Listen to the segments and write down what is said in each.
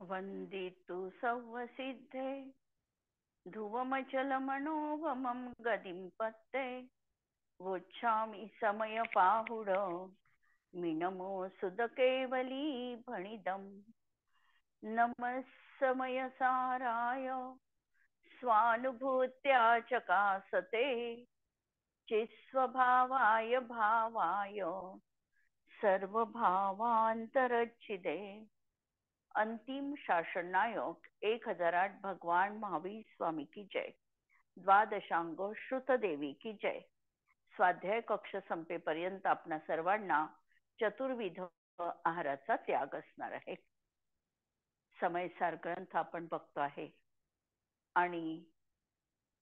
वन्दितु सौवसिद्धे ध्रुवमचलमनोभमं गदिं पत्ते वोच्छामि समयपाहुड मिनमो सुदकेवली भणिदम् नमः समयसाराय स्वानुभूत्या चकासते चित्स्वभावाय भावाय सर्वभावांतरच्छिदे। अंतिम शासन नायक 1008 भगवान महावीर स्वामी की जय। द्वादशांग श्रुत देवी की जय। स्वाध्याय कक्ष संपेपर्यंत आपणा सर्वांना चतुर्विध आहाराचा त्याग असणार आहे। समयसार ग्रंथ आपण बघतो आहे आणि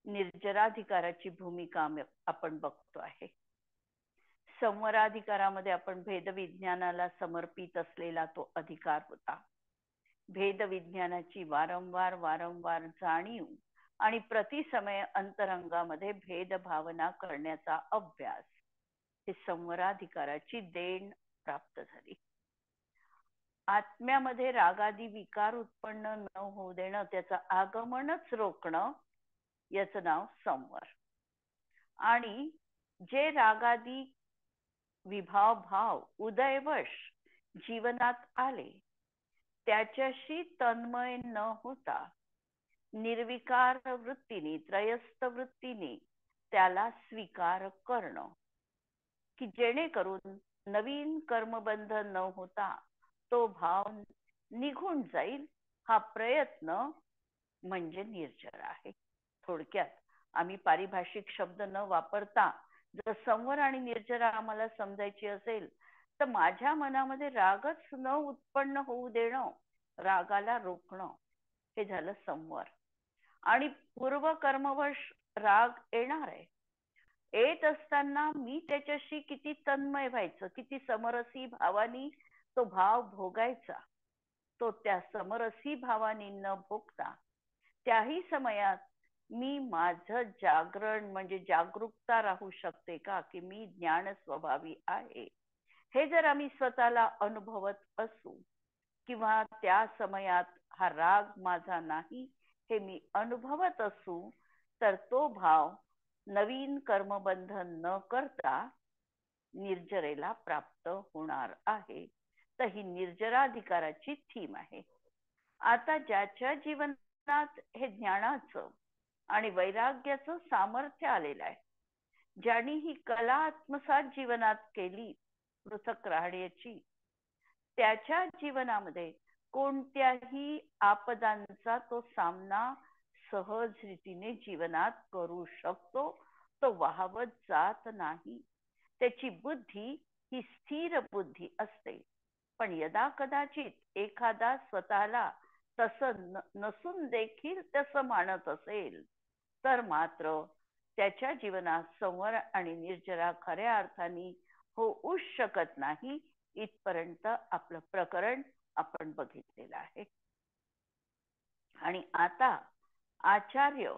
निर्जराधिकाराची भूमिका आपण बघतो आहे। संवराधिकारामध्ये आपण भेदविज्ञानाला समर्पित असलेला तो अधिकार होता। भेदविज्ञानाची वारंवार जाणीव आणि प्रतिसमय अंतरंगामध्ये भेदभावना करण्याचा अभ्यास हे संवराधिकाराची देण प्राप्त झाली। आत्म्यामध्ये रागादी विकार उत्पन्न न होऊ देणं, त्याचं आगमनच रोखणं, याचं नाव संवर। आणि जे रागादी विभाव भाव उदयवश जीवनात आले त्याच्याशी तन्मय न होता निर्विकार वृत्तीने त्रयस्थ वृत्तीने त्याला स्वीकार करणं, की जेणेकरून नवीन कर्मबंध न होता तो भाव निघून जाईल, हा प्रयत्न म्हणजे निर्जर आहे। थोडक्यात आम्ही पारिभाषिक शब्द न वापरता जर संवर आणि निर्जरा आम्हाला समजायची असेल तर माझ्या मनामध्ये रागच न उत्पन्न होऊ देणं, रागाला रोखणं, हे झालं संवर। आणि पूर्व कर्मवश राग येणार आहे, येत असताना मी त्याच्याशी किती तन्मय व्हायचं, किती समरसी भावानी तो भाव भोगायचा, तो त्या समरसी भावानी न भोगता त्याही समयात मी माझं जागरण म्हणजे जागरूकता राहू शकते का, की मी ज्ञान स्वभावी आहे, हे जर आम्ही स्वतःला अनुभवत असू किंवा त्या समयात हा राग माझा नाही हे मी अनुभवत असू, तर तो भाव नवीन कर्मबंधन न करता निर्जरेला प्राप्त होणार आहे। तर ही निर्जराधिकाराची थीम आहे। आता ज्याच्या जीवनात हे ज्ञानाचं आणि वैराग्याचं सामर्थ्य आलेलं आहे, ज्यांनी ही कला आत्मसात जीवनात केली पृथक राहण्याची, त्याच्या जीवनामध्ये कोणत्याही आपदांचा तो सामना सहज रीतीने जीवनात करू शकतो, तो वाहवत जात नाही। त्याची बुद्धी ही स्थिर बुद्धी असते। पण यदा कदाचित एखादा स्वतःला तसं नसून देखील तसं मानत असेल तर मात्र त्याच्या जीवनात संवर आणि निर्जरा खऱ्या अर्थाने होऊच शकत नाही। इथपर्यंत आपलं प्रकरण आपण बघितलेलं आहे। आणि आता आचार्य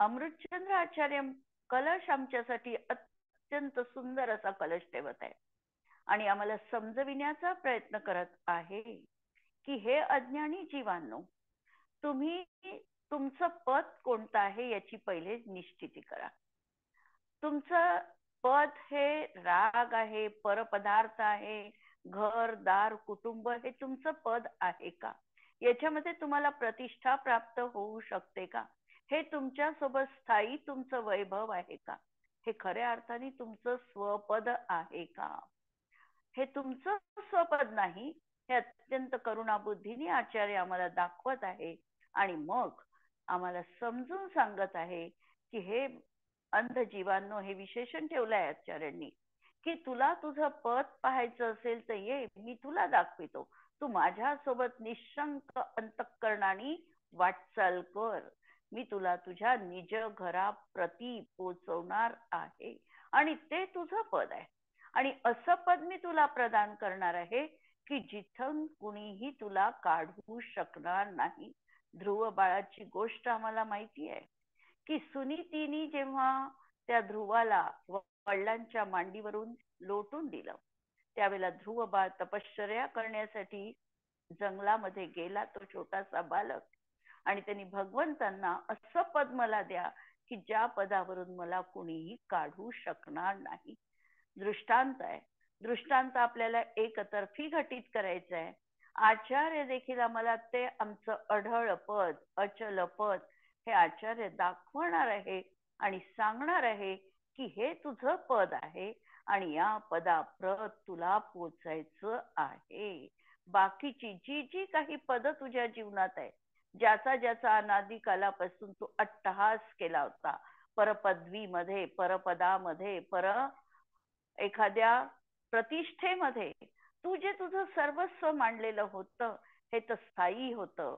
अमृतचंद्र आचार्य कलश आमच्यासाठी अत्यंत सुंदर असा कलश ठेवत आहे आणि आम्हाला समजविण्याचा प्रयत्न करत आहे की हे अज्ञानी जीवांनो, तुम्ही तुमचं पद कोणतं आहे याची पहिले निश्चिती करा। तुमचं पद हे राग आहे, परपदार्थ आहे, घर दार कुटुंब हे तुमचं पद आहे का? याच्यामध्ये तुम्हाला प्रतिष्ठा प्राप्त होऊ शकते का? हे तुमच्या सोबत स्थायी तुमचं वैभव आहे का? हे खऱ्या अर्थाने तुमचं स्वपद आहे का? हे तुमचं स्वपद नाही, हे अत्यंत करुणाबुद्धीने आचार्य आम्हाला दाखवत आहे आणि मग आम्हाला समजून सांगत आहे की हे अंध जीवांनो, हे विशेषण ठेवलंय आचार्यांनी की तुला तुझं पद पाहायचं असेल तर ये, मी तुला दाखवितो, तू माझ्यासोबत निशंक अंतःकरणाने वाटचाल कर, मी तुला तुझ्या निज घराप्रती पोचवणार आहे आणि ते तुझं पद आहे। आणि असं पद मी तुला प्रदान करणार आहे की जिथून कुणीही तुला काढू शकणार नाही। ध्रुव बाळाची गोष्ट आम्हाला माहिती आहे की सुनीतीने जेव्हा त्या ध्रुवाला वडिलांच्या मांडीवरून लोटून दिलं, त्यावेळेला ध्रुव बाळ तपश्चर्या करण्यासाठी जंगलामध्ये गेला तो छोटासा बालक आणि त्यांनी भगवंतांना असं पद मला द्या की ज्या पदावरून मला कुणीही काढू शकणार नाही. दृष्टांत आहे. दृष्टांत आपल्याला एकतर्फी घटित करायचं आहे. आचार्य देखील आम्हाला ते आमचं अढळ पद, अचल पद हे आचार्य दाखवणार आहे आणि सांगणार आहे की हे तुझं पद आहे आणि या पदाप्रत तुला पोचायचं आहे. बाकीची जी जी काही पद तुझ्या जीवनात आहे, ज्याचा ज्याचा अनादी कालापासून तू अट्टहास केला होता, परपदवीमध्ये, परपदामध्ये, एखाद्या प्रतिष्ठेमध्ये, तू जे तुझं सर्वस्व मांडलेलं होतं हे तर स्थायी होतं,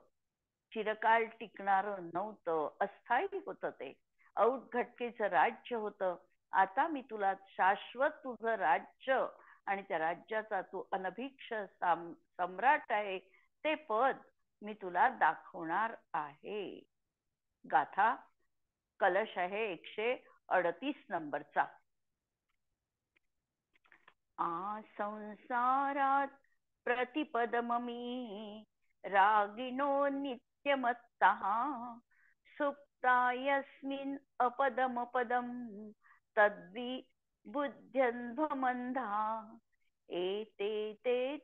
चिरकाल टिकणारं नव्हतं, अस्थायी होतं. ते औट घटकेचं राज्य होतं. आता मी तुला शाश्वत तुझं राज्य आणि त्या राज्याचा तू अनभिक्ष सम्राट आहे ते पद मी तुला दाखवणार आहे. गाथा कलश आहे 138 नंबरचा. संसारात प्रतिपदममी रागिणो नित्यमत्तः सुप्ता यस्मिन् अपदमपदं तद्वि बुद्ध्यन्भमन्धा एते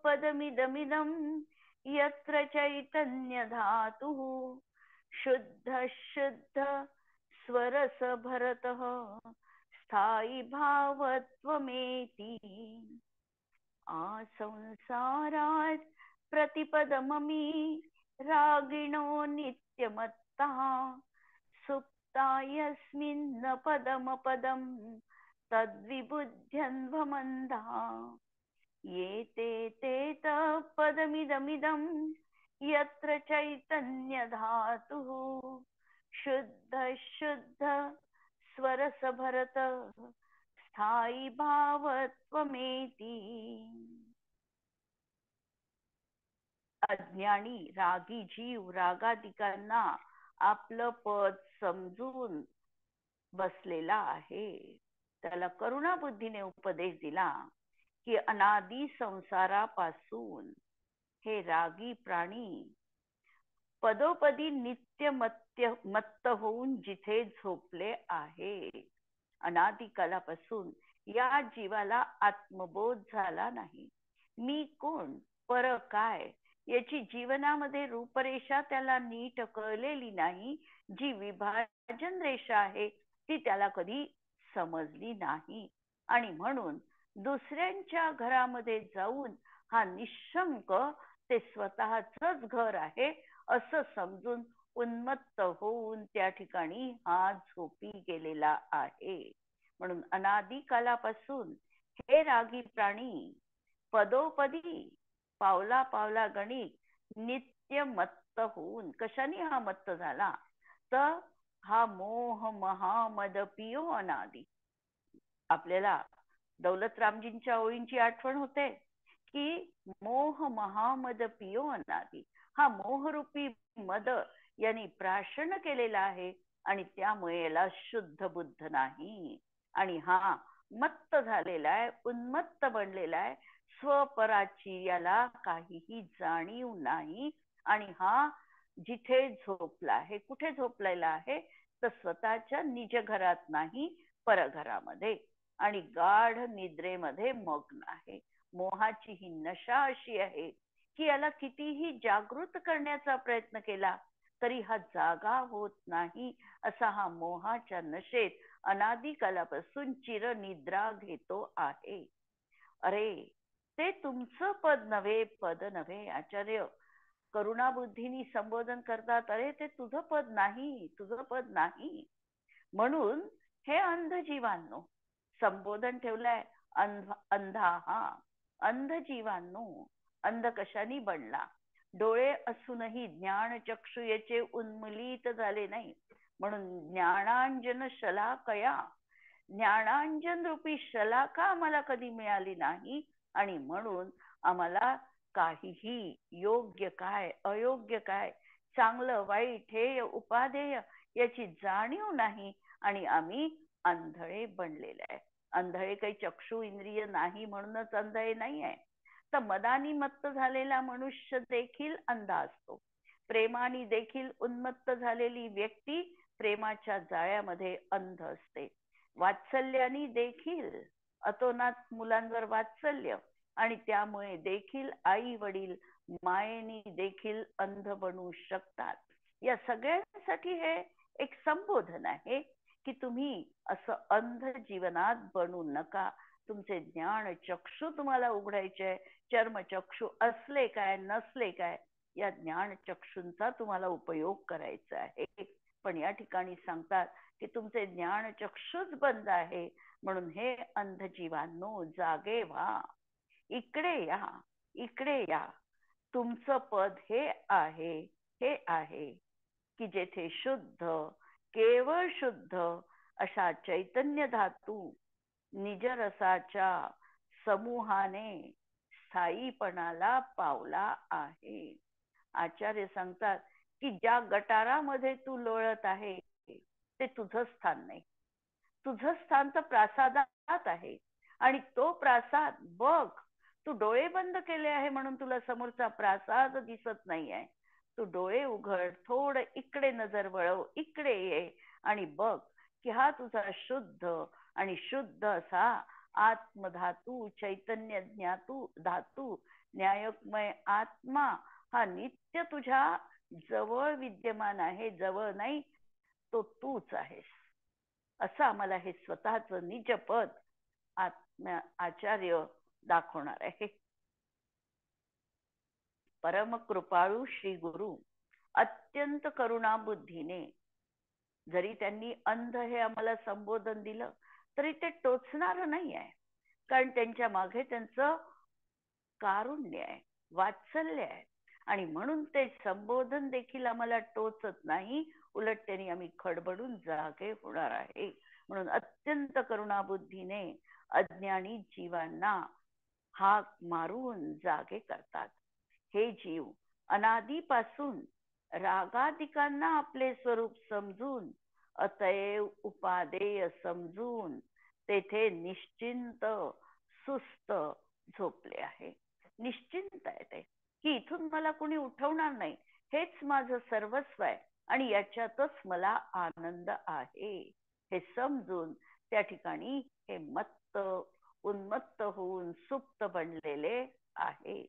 पदमिदमिदं यत्र चैतन्य धातुः शुद्ध शुद्ध स्वरस भरतः स्थायी भावत्वमेति. संसारात प्रतिपदममी रागिणो नित्यमत्तः सुप्ता यस्मिन् पदमपदं तद्विबुध्यन्वमन्धा एते पदमिदमिदं यत्र चैतन्य धातुः शुद्ध शुद्ध स्वरस भरत स्थायी भावत्वमेति. अज्ञानी रागी जीव रागादिकांना आपलं पद समजून बसलेला आहे. त्याला करुणा बुद्धीने उपदेश दिला की अनादी संसारापासून हे रागी प्राणी पदोपदी नित्य मत्त होऊन जिथे झोपले आहे. अनादी कालापासून या जीवाला आत्मबोध झाला नाही. मी कोण, पर काय याची जीवनामध्ये रूपरेषा त्याला नीट कळलेली नाही. जी विभाजन रेषा आहे ती त्याला कधी समजली नाही आणि म्हणून दुसऱ्यांच्या घरामध्ये जाऊन हा निशंक ते स्वतःच घर आहे असं समजून उन्मत्त होऊन त्या ठिकाणी हा झोपी गेलेला आहे. म्हणून अनादी कालापासून हे रागी प्राणी पदोपदी पावला पावला गणित नित्य मत्त होऊन, कशाने हा मत्त झाला तर हा मोह महामद पियो अनादी. आपल्याला दौलतरामजींच्या ओळींची आठवण होते की मोह महामद पियो अनादी. हा मोहरूपी मद यांनी प्राशन केलेला आहे आणि त्यामुळे याला शुद्ध बुद्ध नाही आणि हा मत्त झालेला आहे, उन्मत्त बनलेला आहे. स्वपराची याला काहीही जाणीव नाही आणि हा जिथे झोपला आहे, कुठे झोपलेला आहे तर स्वतःच्या निज घरात नाही परघरामध्ये आणि गाढ निद्रेमध्ये मग्न आहे. मोहाची ही नशा अशी आहे की याला कितीही जागृत करण्याचा प्रयत्न केला तरी हा जागा होत नाही. असा हा मोहाच्या नशेत अनादी कालापासून चिरनिद्रा घेतो आहे. अरे ते तुमचं पद नव्हे, पद नव्हे. आचार्य करुणा बुद्धीनी संबोधन करतात, अरे ते तुझं पद नाही, तुझं पद नाही. म्हणून हे अंध जीवांनो संबोधन ठेवलंय अंधा. हा अंध जीवांनो, अंध कशाने बनला? डोळे असूनही ज्ञान चक्षु याचे उन्मलित झाले नाही. म्हणून ज्ञानांजन शलाकया, ज्ञानांजन रूपी शलाका आम्हाला कधी मिळाली नाही आणि म्हणून आम्हाला काहीही योग्य काय अयोग्य काय, चांगलं वाईट हेय उपादेय याची जाणीव नाही आणि आम्ही अंधळे बनलेले आहे. अंधळे काही चक्षु इंद्रिय नाही म्हणूनच अंधळे नाही आहे. तर मदानी मत्त झालेला मनुष्य देखील अंध असतो. प्रेमाने देखील उन्मत्त झालेली व्यक्ती प्रेमाच्या जाळ्यामध्ये अंध असते. वात्सल्याने देखील अतोनात मुलांवर वात्सल्य आणि त्यामुळे देखील आई वडील मायेने देखील अंध बनू शकतात. या सगळ्यांसाठी हे एक संबोधन आहे की तुम्ही असं अंध जीवनात बनू नका. तुमचे ज्ञान चक्षु तुम्हाला उघडायचे. चर्मचक्षु असले काय नसले काय, या ज्ञान चक्षुंचा तुम्हाला उपयोग करायचा आहे. पण या ठिकाणी सांगतात की तुमचे ज्ञान चक्षुच बंद आहे, म्हणून हे अंध जीवांनो जागे व्हा, इकडे या, इकडे या. तुमचं पद हे आहे की जेथे शुद्ध, केवळ शुद्ध अशा चैतन्य धातू निजरसाच्या समूहाने स्थायीपणाला पावला आहे. आचार्य सांगतात की ज्या गटारामध्ये तू लोळत आहे ते तुझं स्थान नाही. तुझं स्थान तर प्रासादात आहे. आणि तो प्रासाद बघ, तू डोळे बंद केले आहे म्हणून तुला समोरचा प्रासाद दिसत नाही आहे. तू डोळे उघड, थोडं इकडे नजर वळव, इकडे ये आणि बघ की हा तुझा शुद्ध आणि शुद्ध असा आत्मधातू, चैतन्य ज्ञातू धातू, न्यायकमय आत्मा हा नित्य तुझ्या जवळ विद्यमान आहे. जवळ नाही, तो तूच आहेस. असं आम्हाला हे स्वतःच निजपद आचार्य दाखवणार आहे. परम कृपाळू श्री गुरु अत्यंत करुणा बुद्धीने, जरी त्यांनी अंध हे आम्हाला संबोधन दिलं तरी ते टोचणार नाही आहे. कारण त्यांच्या मागे त्यांचं कारुण्य आहे, वात्सल्य आहे. आणि म्हणून ते संबोधन देखील आम्हाला टोचत नाही, उलट त्यांनी आम्ही खडबडून जागे होणार आहे. म्हणून अत्यंत करुणा बुद्धीने अज्ञानी जीवांना हाक मारून जागे करतात. हे जीव अनादीपासून रागाधिकांना आपले स्वरूप समजून, अतएव उपादेय समजून तेथे निश्चिंत सुस्त झोपले आहे. निश्चिंत आहे ते की इथून मला कोणी उठवणार नाही, हेच माझं सर्वस्व आहे आणि याच्यातच मला आनंद आहे हे समजून त्या ठिकाणी हे मत्त उन्मत्त होऊन सुप्त बनलेले आहे.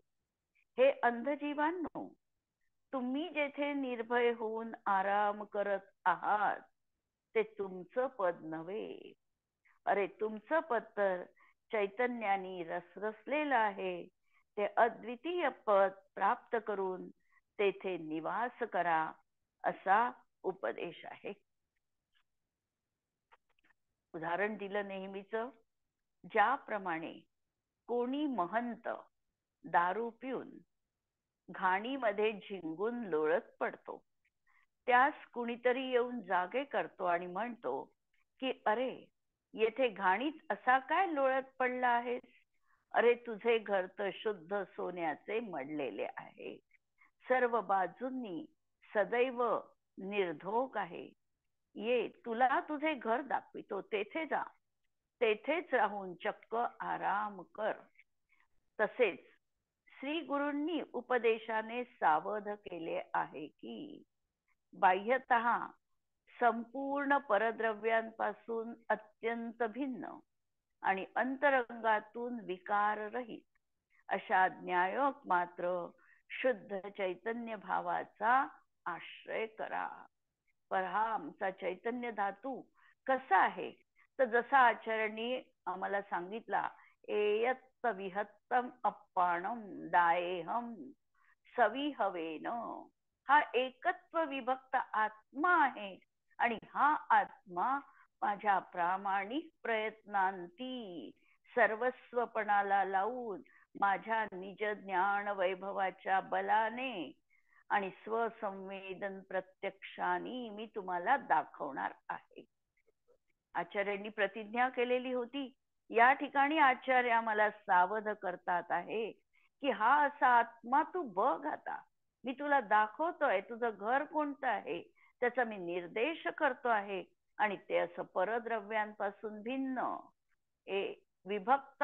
हे अंधजीवांनो, तुम्ही जेथे निर्भय होऊन आराम करत आहात ते तुमचं पद नव्हे. अरे तुमचं पद तर चैतन्याने रसरसलेलं आहे. ते अद्वितीय पद प्राप्त करून तेथे निवास करा, असा उपदेश आहे. उदाहरण दिलं नेहमीच. ज्याप्रमाणे कोणी महंत दारू पिऊन घाणीमध्ये झिंगून लोळत पडतो, त्यास कुणीतरी येऊन जागे करतो आणि म्हणतो की अरे येथे घाणीत असा काय लोळत पडला आहेस? अरे तुझे घर तर शुद्ध सोन्याचे मडलेले आहे, सर्व बाजूंनी सदैव निर्धोक आहे. ये तुला तुझे घर दाखवितो, तेथे जा, तेथेच राहून चक्क आराम कर. तसेच श्री गुरूंनी उपदेशाने सावध केले आहे की बाह्यतः संपूर्ण परद्रव्यांपासून अत्यंत भिन्न आणि अंतरंगातून विकार रहित अशा ज्ञायक मात्र शुद्ध चैतन्य भावाचा आश्रय करा. पर हा आमचा चैतन्य धातू कसा आहे, तर जसा आचार्यांनी आम्हाला सांगितला, एयत्त विहत्तम अप्पाणम दायेहम सविहवेन, हा एकत्व विभक्त आत्मा आहे. आणि हा आत्मा माझ्या प्रामाणिक प्रयत्नांती सर्वस्वपणाला लावून माझ्या निज ज्ञान वैभवाच्या बलाने आणि स्वसंवेदन प्रत्यक्षाने मी तुम्हाला दाखवणार आहे. आचार्यांनी प्रतिज्ञा केलेली होती. या ठिकाणी आचार्य आम्हाला सावध करतात आहे की हा असा आत्मा तू बघ, आता मी तुला दाखवतोय, तुझं घर कोणतं आहे त्याचा मी निर्देश करतो आहे. आणि ते असं परद्रव्यांपासून भिन्न विभक्त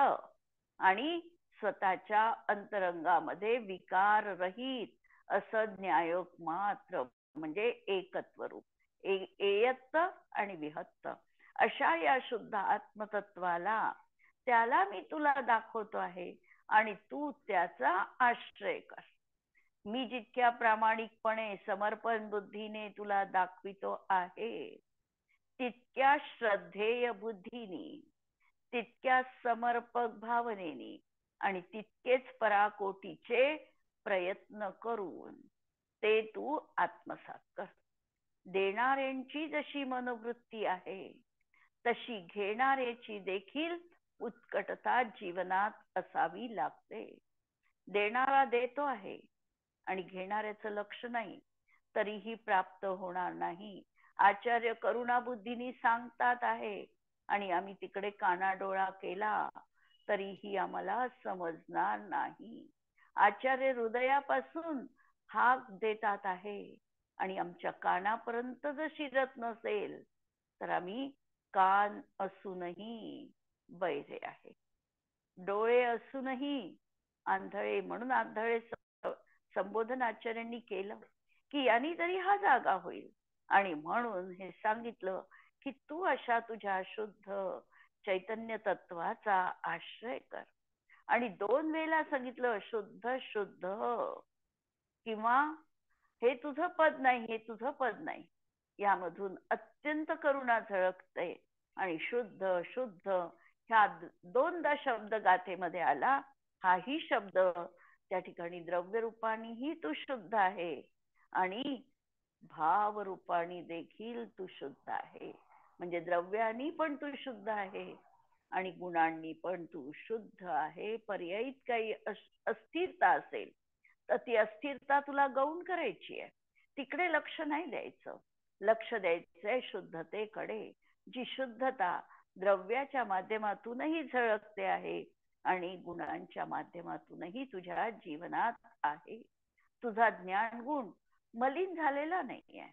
आणि स्वतःच्या अंतरंगामध्ये विकार रहित असं ज्ञायोग मात्र म्हणजे एकत्व रूप, एयत्त आणि विहत्त अशा या शुद्ध आत्मतत्वाला, त्याला मी तुला दाखवतो आहे आणि तू त्याचा आश्रय कर. मी जितक्या प्रामाणिकपणे समर्पण बुद्धीने तुला दाखवितो आहे, तितक्या श्रद्धेय बुद्धीने, तितक्या समर्पक भावनेने आणि तितकेच पराकोटीचे प्रयत्न करून ते तू आत्मसात कर. देणाऱ्यांची जशी मनोवृत्ती आहे तशी घेणाऱ्याची देखील उत्कटता जीवनात असावी लागते. देणारा देतो आहे आणि घेणाऱ्याचं लक्ष नाही, तरीही प्राप्त होणार नाही. आचार्य करुणा बुद्धीने सांगतात आहे आणि आम्ही तिकडे कानाडोळा केला तरीही आम्हाला समजणार नाही. आचार्य हृदयापासून हाक देतात आहे आणि आमच्या कानापर्यंत जर शिरत नसेल तर आम्ही कान असूनही बैरे आहे, डोळे असूनही आंधळे. म्हणून आंधळे संबोधन आचार्यांनी केलं की यांनी तरी हा जागा होईल, आणि म्हणून हे सांगितलं की तू अशा तुझ्या शुद्ध चैतन्य तत्वाचा आश्रय कर. आणि 2 वेळेला सांगितलं शुद्ध शुद्ध, किंवा हे तुझं पद नाही, हे तुझं पद नाही. यामधून अत्यंत करुणा झळकते आणि शुद्ध शुद्ध ह्या 2दा शब्द गाथेमध्ये आला. हाही शब्द त्या ठिकाणी द्रव्य रूपानेही तू शुद्ध आहे आणि भाव रूपाने देखील तू शुद्ध आहे. म्हणजे द्रव्यानी पण तू शुद्ध आहे आणि गुणांनी पण तू शुद्ध आहे. पर्यायीत काही अस्थिरता असेल तर ती अस्थिरता तुला गौण करायची आहे, तिकडे लक्ष नाही द्यायचं. लक्ष द्यायचंय शुद्धतेकडे, जी शुद्धता द्रव्याच्या माध्यमातूनही झळकते आहे आणि गुणांच्या माध्यमातूनही तुझ्या जीवनात आहे. तुझा ज्ञान गुण मलिन झालेला नाहीये.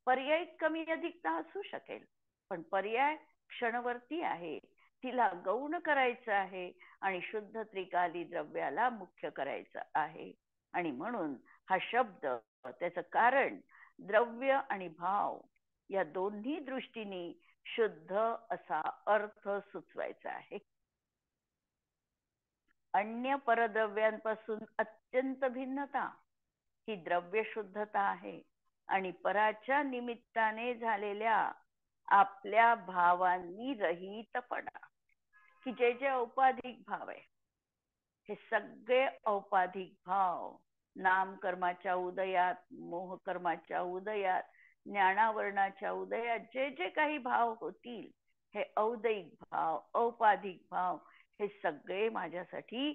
पर्यायित कमी अधिकता असू शकेल, पण पर्याय क्षणवर्ती आहे. तिला गौण करायचं आहे आणि शुद्ध त्रिकाली द्रव्याला मुख्य करायचं आहे. आणि म्हणून हा शब्द, त्याचं कारण द्रव्य आणि भाव या दोन्ही दृष्टीने शुद्ध असा अर्थ सुचवायचा आहे. अन्य परद्रव्यांपासून अत्यंत भिन्नता ही द्रव्य शुद्धता आहे. आणि पराच्या निमित्ताने झालेल्या आपल्या भावांनी रहितपणा, की जे जे औपाधिक भाव आहे, हे सगळे औपाधिक भाव नामकर्माच्या उदयात, मोहकर्माच्या उदयात, ज्ञानावरणाच्या उदयात जे जे काही भाव होतील, हे औदैक भाव, औपाधिक भाव, हे सगळे माझ्यासाठी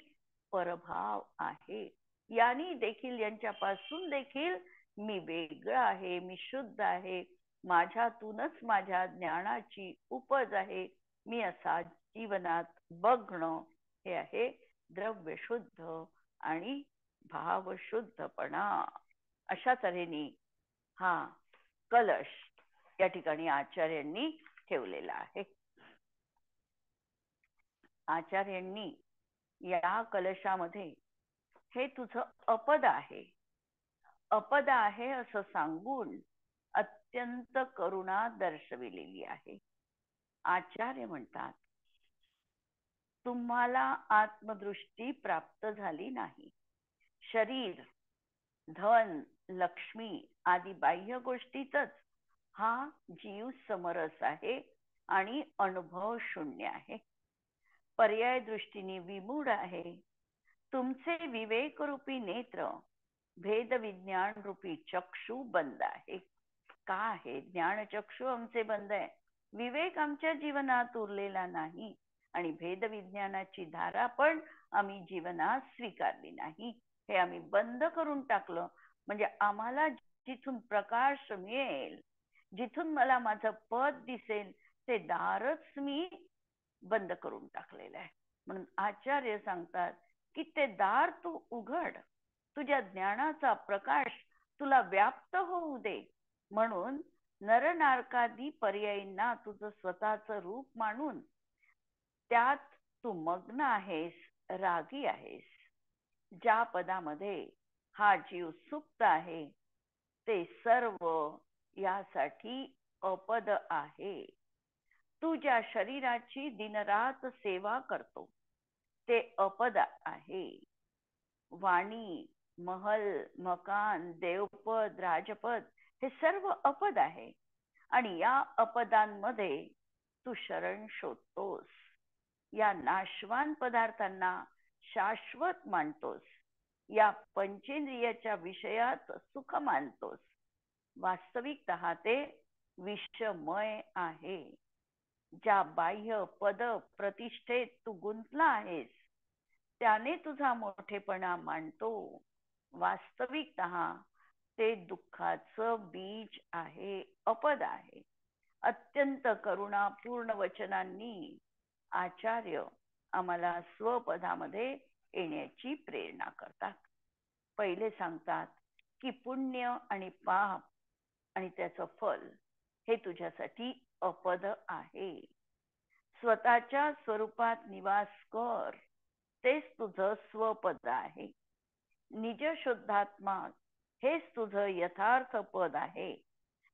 परभाव आहे. यांनी देखील, यांच्यापासून देखील मी वेगळं आहे, मी शुद्ध आहे. माझ्यातूनच माझ्या ज्ञानाची उपज आहे. मी असा जीवनात बघणं, हे आहे द्रव्य शुद्ध आणि भाव शुद्धपणा. अशा तऱ्हेने हा कलश या ठिकाणी आचार्यांनी ठेवलेला आहे. आचार्यांनी या कलशामध्ये हे तुझं अपद आहे, अपद आहे असं सांगून अत्यंत करुणा दर्शविलेली आहे. आचार्य म्हणतात, तुम्हाला आत्मदृष्टी प्राप्त झाली नाही. शरीर, धन, लक्ष्मी आदी बाह्य गोष्टीतच हा जीव समरस आहे आणि अनुभव शून्य आहे. पर्याय दृष्टीने विमूढ आहे. तुमचे विवेक रूपी नेत्र, भेद विज्ञान रूपी चक्षु बंद आहे. का आहे? ज्ञान चक्षु आमचे बंद आहे, विवेक आमच्या जीवनात उरलेला नाही आणि भेद विज्ञानाची धारा पण आम्ही जीवनात स्वीकारली नाही. हे आम्ही बंद करून टाकलं. म्हणजे आम्हाला जिथून प्रकाश मिळेल, जिथून मला माझं पद दिसेल, ते दारच मी बंद करून टाकलेलं आहे. म्हणून आचार्य सांगतात की ते दार तू उघड, तुझ्या ज्ञानाचा प्रकाश तुला व्याप्त होऊ दे. म्हणून नरनारकादी पर्यायींना तुझं स्वतःचं रूप मानून त्यात तू मग्न आहेस, रागी आहेस, ज्या पदामध्ये हा जीव सुप्त आहे ते सर्व यासाठी अपद आहे. तू ज्या शरीराची दिनरात सेवा करतो ते अपद आहे. वाणी, महल, मकान, देवपद, राजपद हे सर्व अपद आहे. आणि या अपदांमध्ये तू शरण शोधतोस. या नाशवान पदार्थांना शाश्वत मानतोस. या पंचेंद्रियाच्या विषयात सुख मानतोस. वास्तविकतः ते विषमय आहे. ज्या बाह्य पद प्रतिष्ठेत तू गुंतला आहेस त्याने तुझा मोठेपणा मांडतो. वास्तविकतः ते दुःखाचं बीज आहे, अपद आहे. अत्यंत करुणापूर्ण वचनांनी आचार्य आम्हाला स्वपदामध्ये येण्याची प्रेरणा करतात. पहिले सांगतात की पुण्य आणि पाप आणि त्याचं फल हे तुझ्यासाठी अपद आहे. स्वतःच्या स्वरूपात निवास कर, तेच तुझं स्वपद आहे. निज शुद्धात्मा हेच तुझं यथार्थ पद आहे.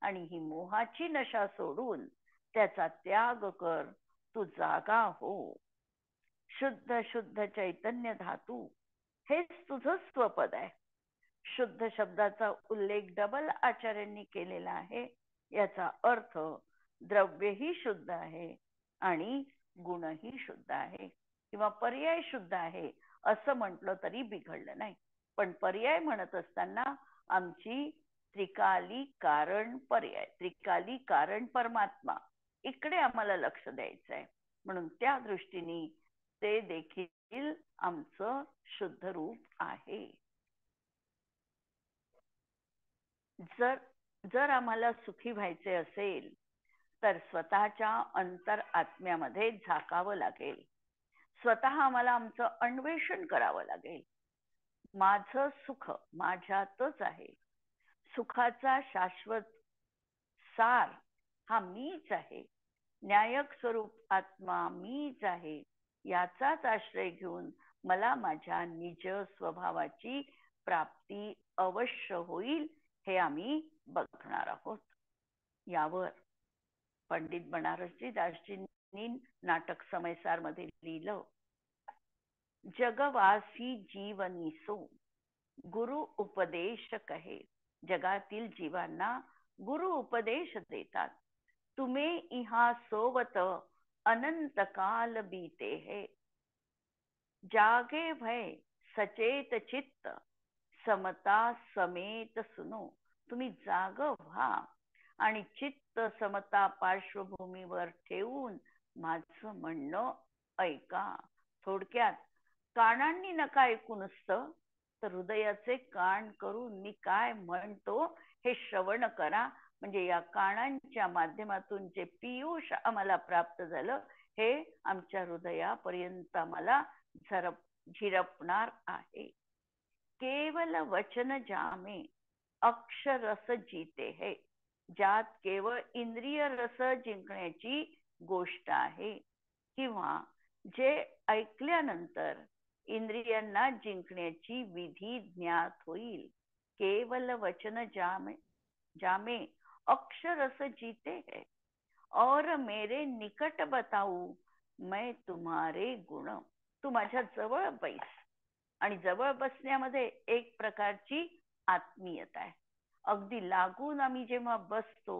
आणि ही मोहाची नशा सोडून त्याचा त्याग कर, तू जागा हो. शुद्ध शुद्ध चैतन्य धातू हेच तुझं स्वपद आहे. शुद्ध शब्दाचा उल्लेख डबल आचार्यांनी केलेला आहे. याचा अर्थ द्रव्यही शुद्ध आहे आणि गुणही शुद्ध आहे, किंवा पर्याय शुद्ध आहे असं म्हटलं तरी बिघडलं नाही. पण पर्याय म्हणत असताना आमची त्रिकाली कारण पर्याय, त्रिकाली कारण परमात्मा इकडे आम्हाला लक्ष द्यायचं आहे. म्हणून त्या दृष्टीने ते देखील आमचं शुद्ध रूप आहे. जर आम्हाला सुखी व्हायचे असेल तर स्वतःच्या अंतर आत्म्यामध्ये झाकावं लागेल. स्वतः आम्हाला आमचं अन्वेषण करावं लागेल. माझं सुख माझ्यातच आहे. सुखाचा शाश्वत सार हा मीच आहे. न्यायक स्वरूप आत्मा मीच आहे. याचाच आश्रय घेऊन मला माझ्या निज स्वभावाची प्राप्ती अवश्य होईल हे आम्ही बघणार आहोत. यावर पंडित बनारसजी दासजींनी नाटक समयसार मध्ये लिहिलं, जगवासी जीवनी सो गुरु उपदेश कहे. जगातील जीवांना गुरु उपदेश देतात. तुम्हे इहा सोवत अनंत काल बीते है. जागे भय सचेत चित्त समता समेत सुनो. तुम्ही जाग व्हा आणि चित्त समता पार्श्वभूमीवर ठेवून माझं म्हणणं ऐका. थोडक्यात, कानांनी नका ऐकू नुसतं, तर हृदयाचे कान करून मी काय म्हणतो हे श्रवण करा. म्हणजे या कानांच्या माध्यमातून जे पीयूष आम्हाला प्राप्त झालं हे आमच्या हृदयापर्यंत आम्हाला झिरपणार आहे. केवल वचन जामे अक्षर रस जीते है. ज्यात केवळ इंद्रिय रस जिंकण्याची गोष्ट आहे, किंवा जे ऐकल्यानंतर इंद्रियांना जिंकण्याची विधी ज्ञात होईल. केवल वचन जामे अक्षर रस जीते है और मेरे निकट बताऊ मैं तुम्हारे गुण. तू माझ्या जवळ बैस. आणि जवळ बसण्यामध्ये एक प्रकारची आत्मीयता आहे. अगदी लागून आम्ही जेव्हा बसतो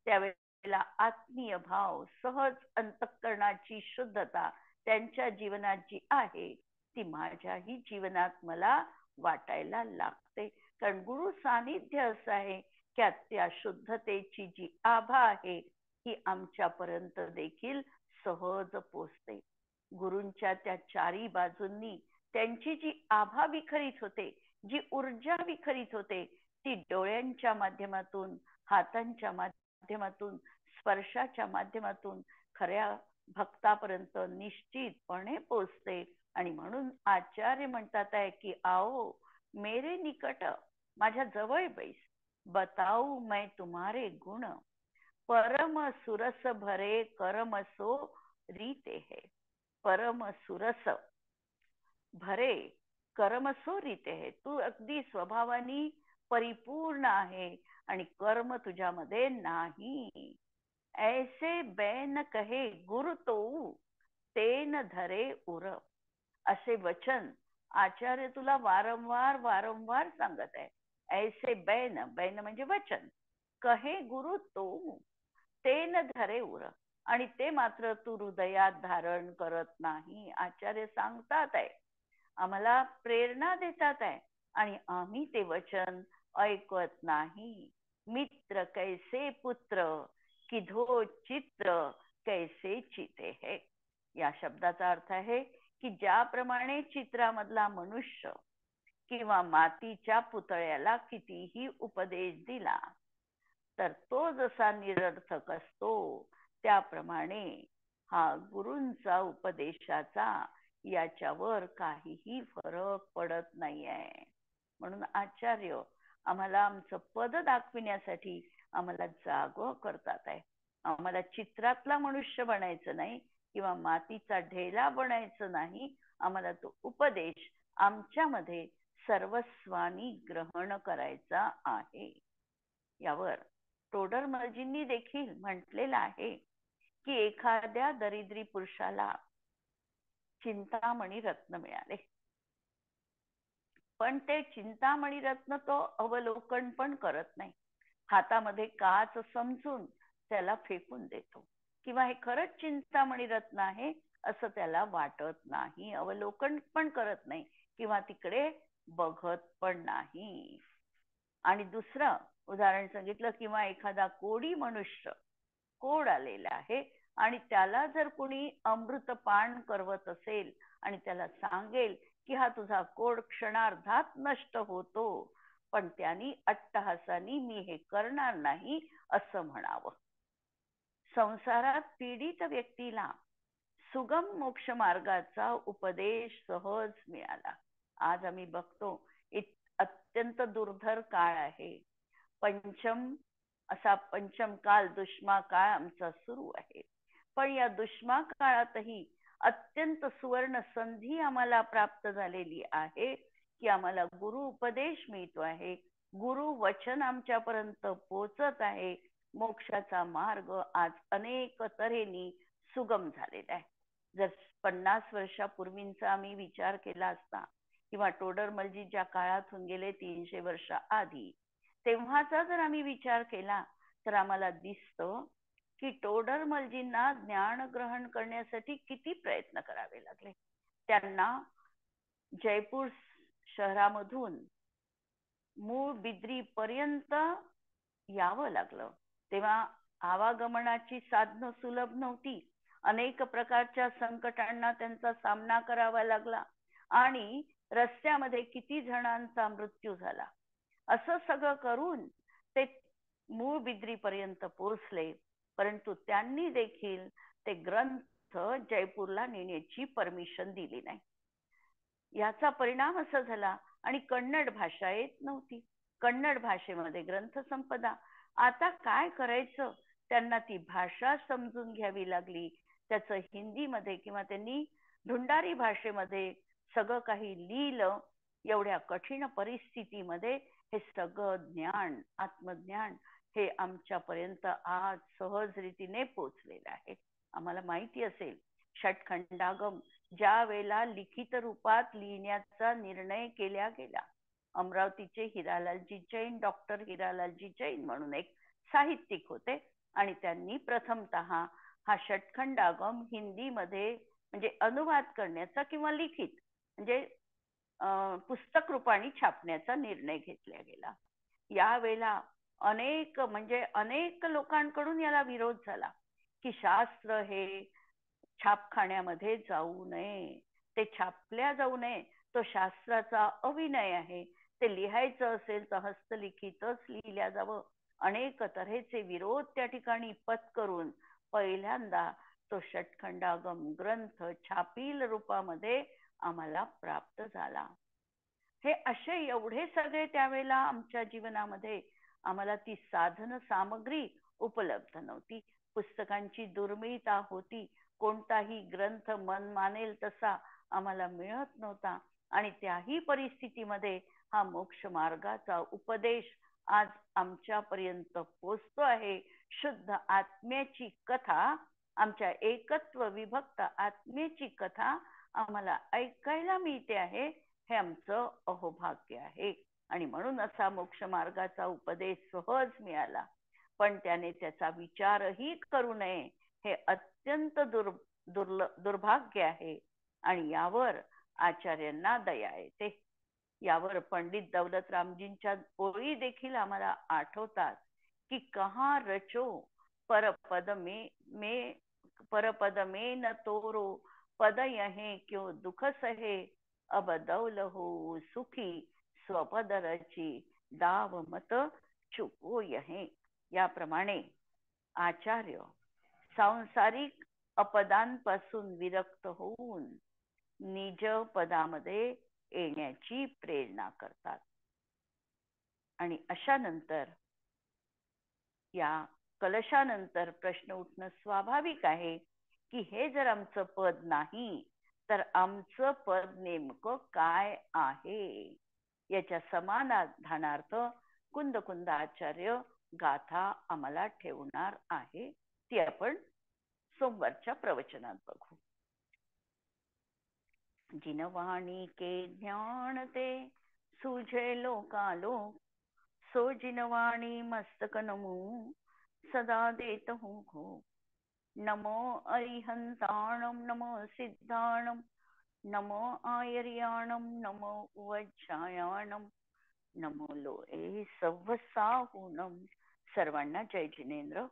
त्यावेळेला आत्मीय भाव, सहज अंतःकरणाची शुद्धता त्यांच्या जीवनात जी आहे ती माझ्याही जीवनात मला वाटायला लागते. कारण गुरु सानिध्य असं आहे की त्या शुद्धतेची जी आभा आहे ती आमच्यापर्यंत देखील सहज पोचते. गुरूंच्या त्या चारी बाजूंनी त्यांची जी आभा विखरित होते, जी ऊर्जा विखरित होते, ती डोळ्यांच्या माध्यमातून, हातांच्या माध्यमातून, स्पर्शाच्या माध्यमातून खऱ्या भक्तापर्यंत निश्चितपणे पोचते. आणि म्हणून आचार्य म्हणतात आहे की आओ मेरे निकट, माझ्या जवळ बैस, बताऊ मैं तुम्हारे गुण, परम सुरस भरे करम सो रीते है. परम सुरस भरे कर्मसो रीते है, तू अगदी स्वभावानी परिपूर्ण आहे आणि कर्म तुझ्यामध्ये नाही. ऐसे बैन कहे गुरु तो तेन धरे उर, असे वचन आचार्य तुला वारंवार वारंवार सांगत आहे. ऐसे बैन, बैन म्हणजे वचन, कहे गुरु तो तेन धरे उर, आणि ते मात्र तू हृदयात धारण करत नाही. आचार्य सांगतात आहे, आम्हाला प्रेरणा देतात आहे, आणि आम्ही ते वचन ऐकत नाही. मित्र कैसे पुत्र, किधो चित्र कैसे चिते है. या शब्दाचा अर्थ आहे की ज्याप्रमाणे चित्रामधला मनुष्य किंवा मातीच्या पुतळ्याला कितीही उपदेश दिला तर तो जसा निरर्थक असतो, त्याप्रमाणे हा गुरूंचा उपदेशाचा याच्यावर काहीही फरक पडत नाहीये. म्हणून आचार्य आम्हाला आमचं पद दाखविण्यासाठी आम्हाला जागं करतात आहे. आम्हाला चित्रातला मनुष्य बनायचं नाही किंवा मातीचा ढेला बनायचं नाही. आम्हाला तो उपदेश आमच्यामध्ये सर्वस्वानी ग्रहण करायचा आहे. यावर टोडरमलजींनी देखील म्हटलेलं आहे की एखाद्या दरिद्री पुरुषाला चिंतामणी रत्न मिळाले, पण ते चिंतामणी रत्न तो अवलोकन पण करत नाही. हातामध्ये काच समजून त्याला फेकून देतो, किंवा हे खरंच चिंतामणी रत्न आहे असं त्याला वाटत नाही, अवलोकन पण करत नाही किंवा तिकडे बघत पण नाही. आणि दुसरं उदाहरण सांगितलं, किंवा एखादा कोडी मनुष्य, कोड आलेला आहे आणि त्याला जर कोणी अमृतपान करवत असेल आणि त्याला सांगेल की हा तुझा कोड क्षणार्धात नष्ट होतो, पण त्यांनी अट्टहासानी मी हे करणार नाही असं म्हणावं. संसारात पीडित व्यक्तीला सुगम मोक्ष मार्गाचा उपदेश सहज मिळाला. आज आम्ही बघतो अत्यंत दुर्धर काळ आहे. पंचम काल, दुष्मा काळ आमचा सुरू आहे. पण या दुष्मा काळातही अत्यंत सुवर्ण संधी आम्हाला प्राप्त झालेली आहे की आम्हाला गुरु उपदेश मिळतो आहे, गुरु वचन आमच्यापर्यंत पोहोचत आहे. मोक्षाचा मार्ग आज अनेक तऱ्हेने सुगम झालेला आहे. जर 50 वर्षापूर्वींचा आम्ही विचार केला असता किंवा टोडरमलजी ज्या काळातून गेले 300 वर्ष आधी, तेव्हाचा जर आम्ही विचार केला तर आम्हाला दिसतं की टोडरमलजींना ज्ञान ग्रहण करण्यासाठी किती प्रयत्न करावे लागले. त्यांना जयपूर शहरामधून मूळ बिद्री पर्यंत यावं लागलं. तेव्हा आवागमनाची साधनं सुलभ नव्हती. अनेक प्रकारच्या संकटांना त्यांचा सामना करावा लागला आणि रस्त्यामध्ये किती जणांचा मृत्यू झाला. असं सगळं करून ते मूळ बिद्री पर्यंत पोहोचले, परंतु त्यांनी देखील ते ग्रंथ जयपूरला नेण्याची परमिशन दिली नाही. याचा परिणाम असा झाला, आणि कन्नड भाषा येत नव्हती. कन्नड भाषेमध्ये ग्रंथ संपदा. आता काय करायचं, त्यांना ती भाषा समजून घ्यावी लागली. त्याचं हिंदीमध्ये किंवा त्यांनी ढुंडारी भाषेमध्ये सगळं काही लिहिलं. एवढ्या कठीण परिस्थितीमध्ये हे सगळं ज्ञान, आत्मज्ञान हे आमच्यापर्यंत आज सहज रीतीने पोचलेलं आहे. आम्हाला माहिती असेल, षटखंडागम ज्या वेळेला लिखित रूपात लिहिण्याचा निर्णय केला गेला, अमरावतीचे हिरालालजी जैन, डॉक्टर हिरालालजी जैन म्हणून एक साहित्यिक होते, आणि त्यांनी प्रथमतः हा षटखंडागम हिंदीमध्ये म्हणजे अनुवाद करण्याचा किंवा लिखित म्हणजे पुस्तक रूपाने छापण्याचा निर्णय घेतला गेला. यावेळेला अनेक लोकांकडून याला विरोध झाला की शास्त्र हे छापखान्यामध्ये जाऊ नये, ते छापल्या जाऊ नये, तो शास्त्राचा अविनय आहे, ते लिहायचं असेल तर हस्तलिखितच लिहिल्या जावं. अनेक तऱ्हेचे विरोध त्या ठिकाणी पत्करून पहिल्यांदा तो षटखंडागम ग्रंथ छापील रूपामध्ये आम्हाला प्राप्त झाला. हे असे एवढे सगळे त्यावेळेला आमच्या जीवनामध्ये आम्हाला ती साधन सामग्री उपलब्ध नव्हती. पुस्तकांची दुर्मिळता होती. कोणताही ग्रंथ मन मानेल तसा आम्हाला मिळत नव्हता आणि त्याही परिस्थितीमध्ये हा मोक्ष मार्गाचा उपदेश आज आमच्यापर्यंत पोचतो आहे. शुद्ध आत्म्याची कथा, आमच्या एकत्व विभक्त आत्म्याची कथा आम्हाला ऐकायला मिळते आहे. हे आमचं अहोभाग्य आहे. आणि म्हणून असा मोक्ष मार्गाचा उपदेश सहज मिळाला, पण त्याने त्याचा विचारही करू नये हे अत्यंत दुर्भाग्य आहे. आणि यावर आचार्यांना दया येते. यावर पंडित दौलतरामजींच्या ओळी देखील आम्हाला आठवतात की कहा रचो परपद में न तोरो, पद यहे क्यों दुख सहे, अब दौल हो सुखी स्वपद रची, दाव मत चुको यहे. याप्रमाणे आचार्य सांसारिक अपदांपासून विरक्त होऊन निज पदामध्ये येण्याची प्रेरणा करतात. आणि अशा नंतर या कलशानंतर प्रश्न उठणं स्वाभाविक आहे की हे जर आमचं पद नाही तर आमचं पद नेमकं काय आहे. याच्या समाधानार्थ कुंद कुंद आचार्य गाथा आम्हाला ठेवणार आहे. ती आपण सोमवारच्या प्रवचनात बघू. जिनवाणी के ज्ञान ते सूझे लोकालोक, सो जिनवाणी मस्तक नमो सदा देत हूँ को. नमो अरिहंताणम नमो सिद्धाणम नमो आयर्याणम नमो वज्रायाणम नमो लोए सव्वसाहूनम. सर्वांना जय जिनेंद्र.